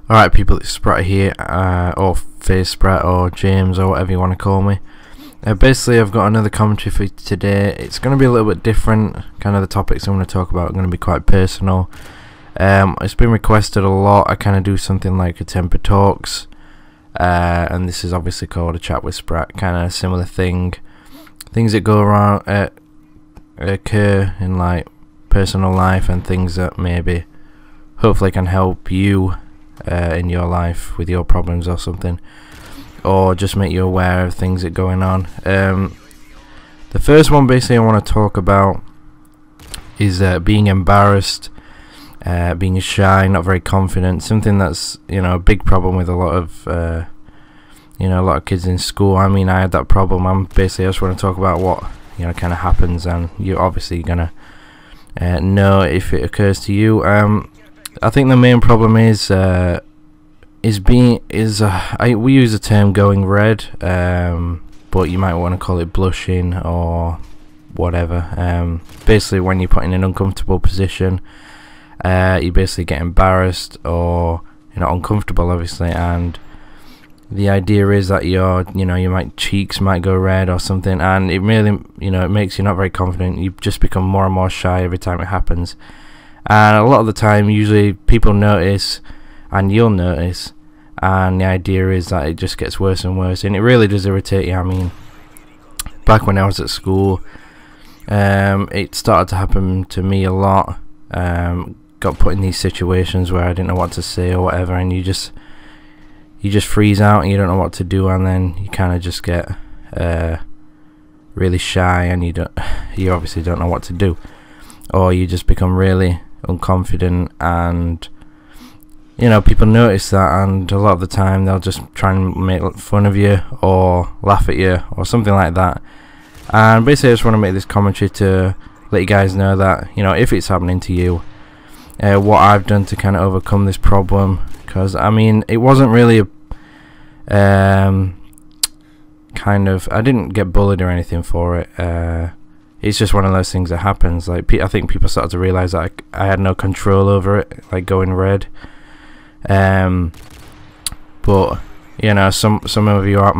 Alright people, it's Spratt here, or Face Spratt, or James, or whatever you want to call me. Basically I've got another commentary for you today. It's going to be a little bit different. Kind of the topics I'm going to talk about are going to be quite personal. It's been requested a lot. I kind of do something like a Temper Talks, and this is obviously called a Chat with Spratt, kind of a similar thing. Things that go around, occur in like personal life, and things that maybe hopefully can help you in your life with your problems or something, or just make you aware of things that are going on. The first one basically I want to talk about is being embarrassed, being shy, not very confident. Something that's, you know, a big problem with a lot of a lot of kids in school. I mean, I had that problem. I just want to talk about what, you know, kind of happens, and you're obviously gonna know if it occurs to you. I think the main problem is we use the term going red, but you might want to call it blushing or whatever. Basically, when you're put in an uncomfortable position, you basically get embarrassed or uncomfortable, obviously, and the idea is that your cheeks might go red or something, and it really it makes you not very confident. You just become more and more shy every time it happens. And a lot of the time, usually people notice, and you'll notice, and the idea is that it just gets worse and worse, and it really does irritate you. I mean, back when I was at school, it started to happen to me a lot. Got put in these situations where I didn't know what to say or whatever, and you just freeze out and you don't know what to do, and then you kind of just get really shy, and you obviously don't know what to do, or you just become really unconfident, and people notice that, and a lot of the time they'll just try and make fun of you or laugh at you or something like that. And basically I just want to make this commentary to let you guys know that, if it's happening to you, what I've done to kind of overcome this problem. Because I mean, it wasn't really I didn't get bullied or anything for it. It's just one of those things that happens. Like, I think people started to realize that I had no control over it, like going red. But some of you out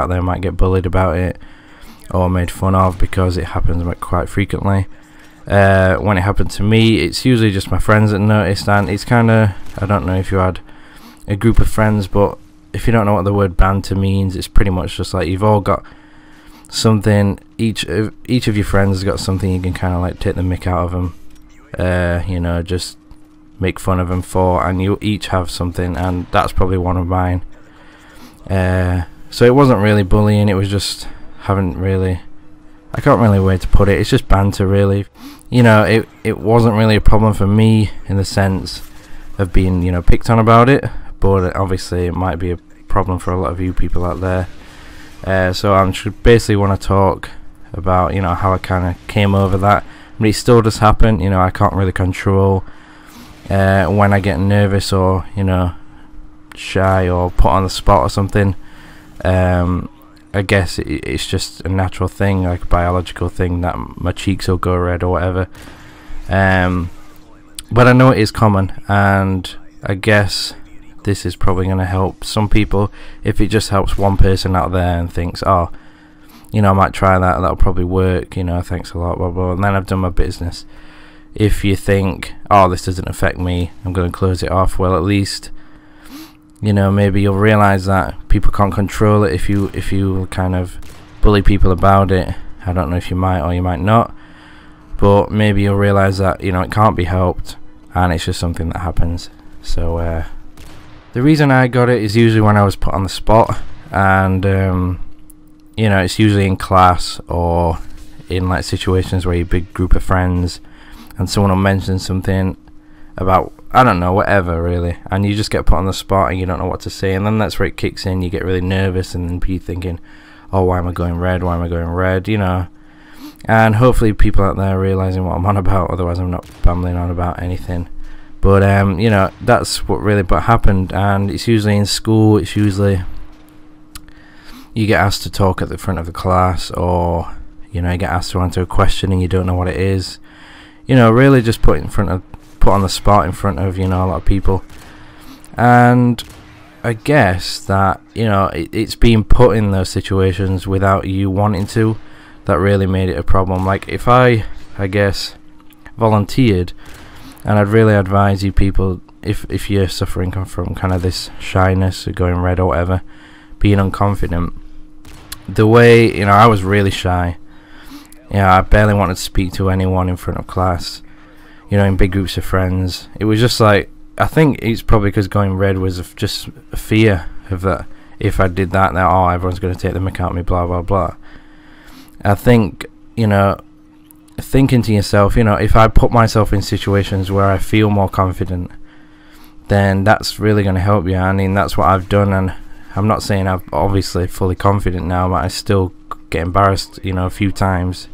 there might get bullied about it or made fun of, because it happens quite frequently. When it happened to me, it's usually just my friends that noticed, and it's kind of, I don't know if you had a group of friends, but if you don't know what the word banter means, it's pretty much just like you've all got something, each of your friends has got something you can kind of like take the mick out of them, just make fun of them for, and you each have something, and that's probably one of mine. So it wasn't really bullying, it was just I can't really way to put it, it's just banter really. It wasn't really a problem for me in the sense of being picked on about it, but obviously it might be a problem for a lot of you people out there. So I should basically want to talk about how I kind of came over that. But it still does happen. I can't really control when I get nervous or shy or put on the spot or something. I guess it's just a natural thing, like a biological thing, that my cheeks will go red or whatever. But I know it is common, and I guess this is probably going to help some people. If it just helps one person out there and thinks, oh, I might try that, that'll probably work, thanks a lot, blah blah, and then I've done my business. If you think, oh, this doesn't affect me, I'm going to close it off, well, at least maybe you'll realize that people can't control it. If you kind of bully people about it, I don't know if you might or you might not, but maybe you'll realize that it can't be helped, and it's just something that happens. So the reason I got it is usually when I was put on the spot, and it's usually in class or in like situations where you're a big group of friends and someone will mention something about, I don't know, whatever really, and you just get put on the spot and you don't know what to say, and then that's where it kicks in. You get really nervous, and then you're thinking, oh, why am I going red, and hopefully people out there are realizing what I'm on about, otherwise I'm not babbling on about anything. But that's what really happened, and it's usually in school. It's usually you get asked to talk at the front of the class, or you get asked to answer a question and you don't know what it is. Really just put in front of put on the spot in front of, you know, a lot of people. And I guess that, you know, it's being put in those situations without you wanting to that really made it a problem. Like, if I guess volunteered, and I'd really advise you people, if you're suffering from kind of this shyness or going red or whatever, being unconfident, the way, you know, I was really shy. I barely wanted to speak to anyone in front of class, you know, in big groups of friends. It was just like, I think it's probably because going red was just a fear of that. If I did that, oh, everyone's going to take the mick out of me, blah blah blah. I think, you know, thinking to yourself, you know, if I put myself in situations where I feel more confident, then that's really going to help you. I mean, that's what I've done, and I'm not saying I'm obviously fully confident now, but I still get embarrassed, you know, a few times,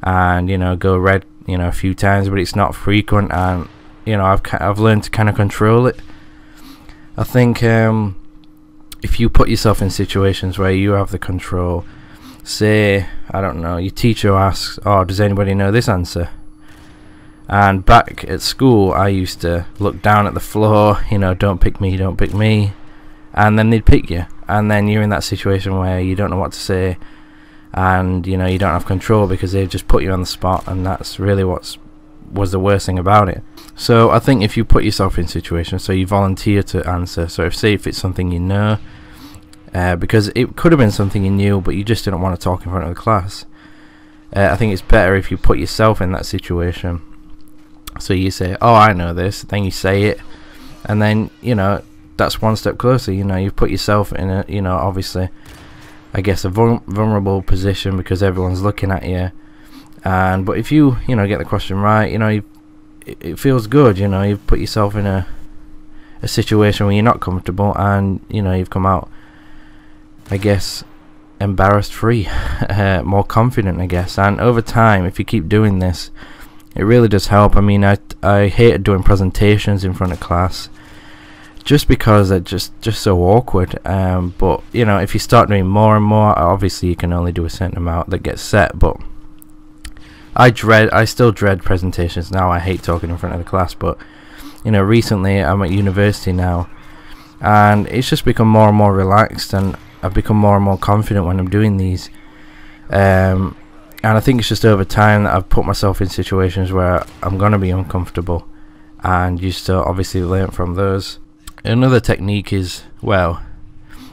and, you know, go red, you know, a few times, but it's not frequent, and, you know, I've learned to kind of control it. I think if you put yourself in situations where you have the control, say, I don't know, your teacher asks, oh, does anybody know this answer? And back at school, I used to look down at the floor, you know, don't pick me, don't pick me, and then they'd pick you, and then you're in that situation where you don't know what to say, and, you know, you don't have control because they've just put you on the spot, and that's really was the worst thing about it. So I think if you put yourself in situations, so you volunteer to answer, so if it's something you know, because it could have been something you knew but you just didn't want to talk in front of the class, I think it's better if you put yourself in that situation. So you say, oh, I know this, then you say it, and then, you know, that's one step closer. You know, you've put yourself in a, you know, obviously, I guess, a vulnerable position because everyone's looking at you. And but if you know, get the question right, you know, it feels good. You know, you've put yourself in a situation where you're not comfortable, and, you know, you've come out, I guess, embarrassed free, more confident, I guess. And over time, if you keep doing this, it really does help. I mean, I hated doing presentations in front of class just because they're just so awkward. But, you know, if you start doing more and more, obviously you can only do a certain amount that gets set. But I still dread presentations now. I hate talking in front of the class. But, you know, recently I'm at university now, and it's just become more and more relaxed, and I've become more and more confident when I'm doing these. And I think it's just over time that I've put myself in situations where I'm going to be uncomfortable, and you still obviously learn from those. Another technique is, well,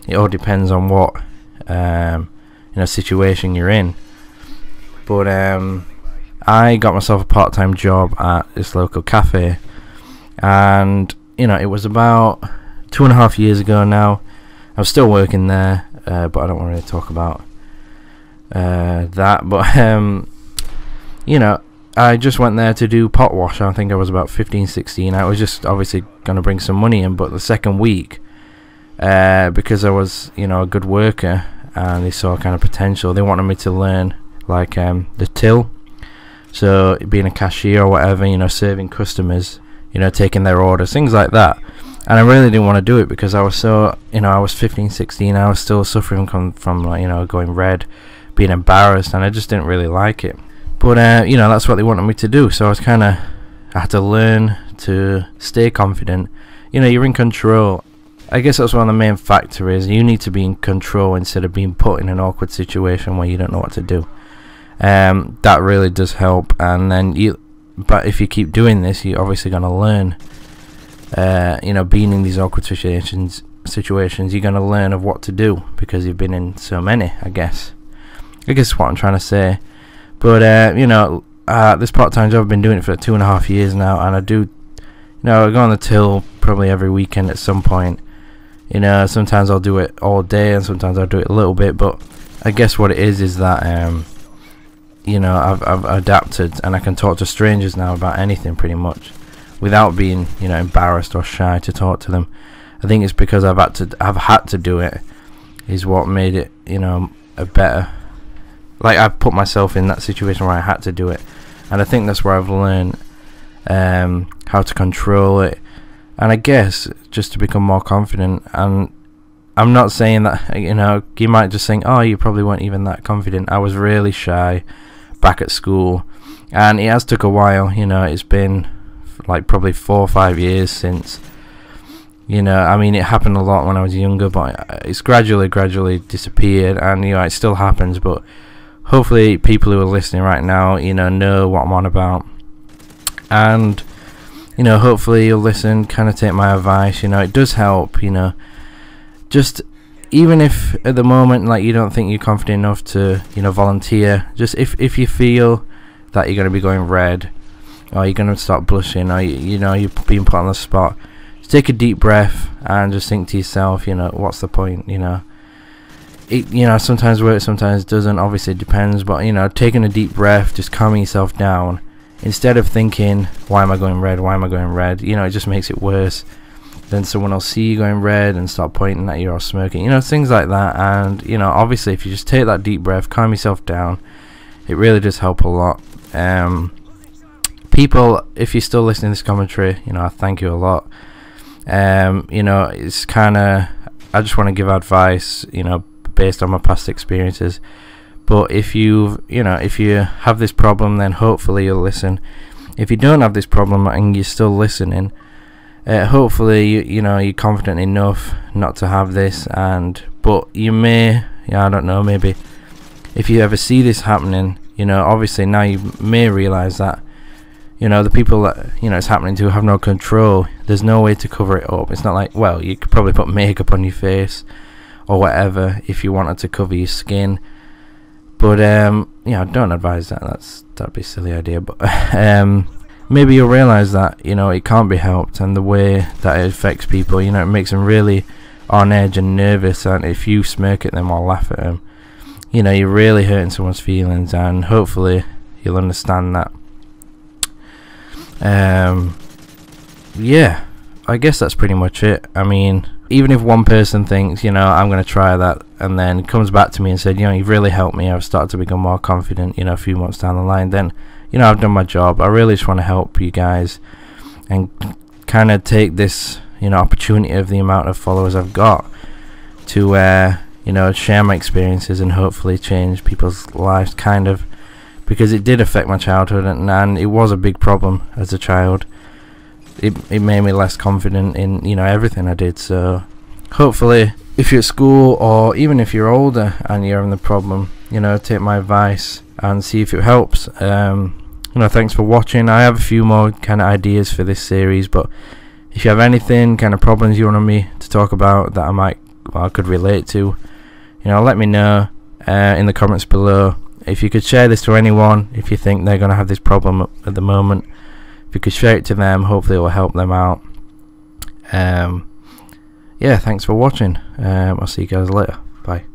it all depends on what you know, situation you're in, but I got myself a part-time job at this local cafe, and, you know, it was about 2.5 years ago now. I'm still working there, but I don't want to really talk about that. But you know, I just went there to do pot wash. I think I was about 15, 16. I was just obviously going to bring some money in, but the second week, because I was, you know, a good worker, and they saw kind of potential, they wanted me to learn, like, the till. So being a cashier or whatever, you know, serving customers, you know, taking their orders, things like that. And I really didn't want to do it because I was so, you know, I was 15, 16, I was still suffering from like, you know, going red, being embarrassed, and I just didn't really like it. But, you know, that's what they wanted me to do, so I had to learn to stay confident. You know, you're in control. I guess that's one of the main factors. You need to be in control instead of being put in an awkward situation where you don't know what to do. That really does help, and then but if you keep doing this, you're obviously going to learn. You know, being in these awkward situations, you're going to learn of what to do because you've been in so many, I guess what I'm trying to say. But you know, this part-time job, I've been doing it for 2.5 years now, and I do, you know, I go on the till probably every weekend at some point. You know, sometimes I'll do it all day, and sometimes I'll do it a little bit, but I guess what it is that you know, I've adapted, and I can talk to strangers now about anything pretty much without being, you know, embarrassed or shy to talk to them. I think it's because I've had to do it is what made it, you know, a better, like, I put myself in that situation where I had to do it, and I think that's where I've learned how to control it, and I guess just to become more confident. And I'm not saying that, you know, you might just think, oh, you probably weren't even that confident. I was really shy back at school, and it has took a while. You know, it's been like probably 4 or 5 years since. You know, I mean, it happened a lot when I was younger, but it's gradually disappeared, and you know, it still happens. But hopefully, people who are listening right now, you know what I'm on about, and you know, hopefully you'll listen, kind of take my advice. You know, it does help. You know, just even if at the moment, like, you don't think you're confident enough to, you know, volunteer, just if you feel that you're going to be going red, or you're going to start blushing, or you know, you're being put on the spot, take a deep breath and just think to yourself, you know, what's the point? You know, it, you know, sometimes works, sometimes doesn't, obviously it depends, but you know, taking a deep breath, just calming yourself down, instead of thinking, why am I going red, you know, it just makes it worse. Then someone will see you going red and start pointing at you or smirking, you know, things like that. And you know, obviously if you just take that deep breath, calm yourself down, it really does help a lot. People, if you're still listening to this commentary, you know, I thank you a lot. You know, it's kind of, I just want to give advice, you know, based on my past experiences. But if you have this problem, then hopefully you'll listen. If you don't have this problem and you're still listening, hopefully you know, you're confident enough not to have this. But you may, I don't know, maybe if you ever see this happening, you know, obviously now you may realize that, you know, the people that, you know, it's happening to have no control. There's no way to cover it up. It's not like, well, you could probably put makeup on your face or whatever if you wanted to cover your skin. But you know, don't advise that. That'd be a silly idea. But maybe you'll realize that, you know, it can't be helped, and the way that it affects people, you know, it makes them really on edge and nervous. And if you smirk at them or laugh at them, you know, you're really hurting someone's feelings, and hopefully you'll understand that. Yeah, I guess that's pretty much it. I mean, even if one person thinks, you know, I'm going to try that, and then comes back to me and said, you know, you've really helped me, I've started to become more confident, you know, a few months down the line, then, you know, I've done my job. I really just want to help you guys and kind of take this, you know, opportunity of the amount of followers I've got to you know, share my experiences and hopefully change people's lives, kind of, because it did affect my childhood, and it was a big problem as a child. It made me less confident in, you know, everything I did. So hopefully, if you're at school, or even if you're older and you're having the problem, you know, take my advice and see if it helps. You know, thanks for watching. I have a few more kind of ideas for this series, but if you have anything, kind of problems you want me to talk about that I could relate to, you know, let me know in the comments below. If you could share this to anyone, if you think they're going to have this problem at the moment, if you could share it to them, hopefully it will help them out. Yeah, thanks for watching. I'll see you guys later. Bye.